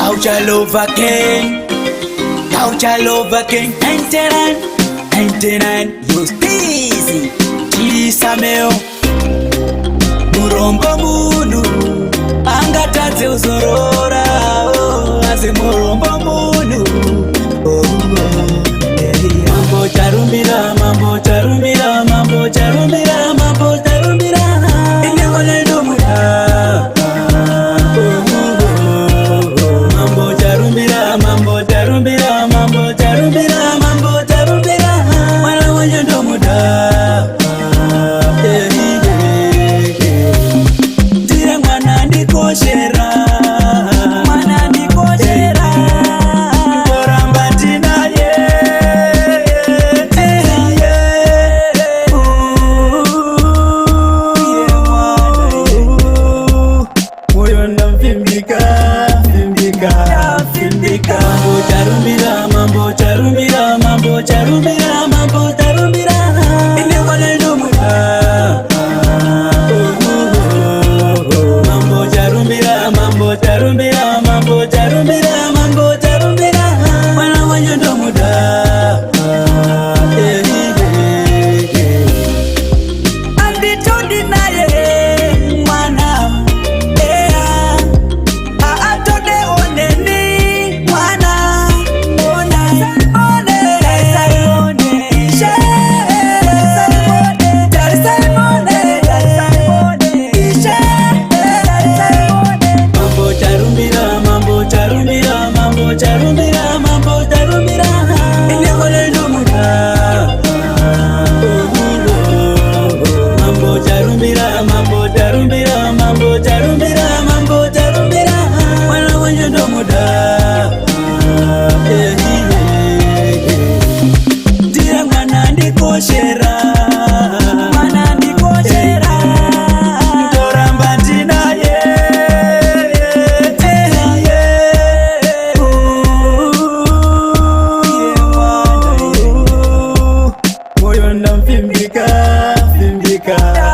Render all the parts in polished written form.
Culture Lover King, Culture Lover King, 99 Justice Chisameo Murombo Munu Angatadze uzorora Aze Murombo Munu Mambo charumbira, mambo charumbira, mambo charumbira, mambo charumbira Ine wale domuda Mambo charumbira, mambo charumbira, mambo charumbira, mambo charumbira Wala wale domuda Tire mwana ndikoshera Mwana ndikoshera Koramba tina Mambo charumbira, mambo charumbira, mambo charumbira, mambo charumbira Ine wale domuda Mambo charumbira, mambo charumbira, mambo charumbira, mambo charumbira Wala wale domuda Anditodi naye mwana Atode oneni charumbira, mambo charumbira Ine wale domuda Mambo charumbira, mambo charumbira, mambo charumbira, mambo charumbira Wala wale domuda Tire mwana ndikoshera Mwana ndikoshera Koramba tina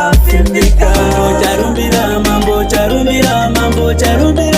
Mambo charumbira, mambo charumbira, mambo charumbira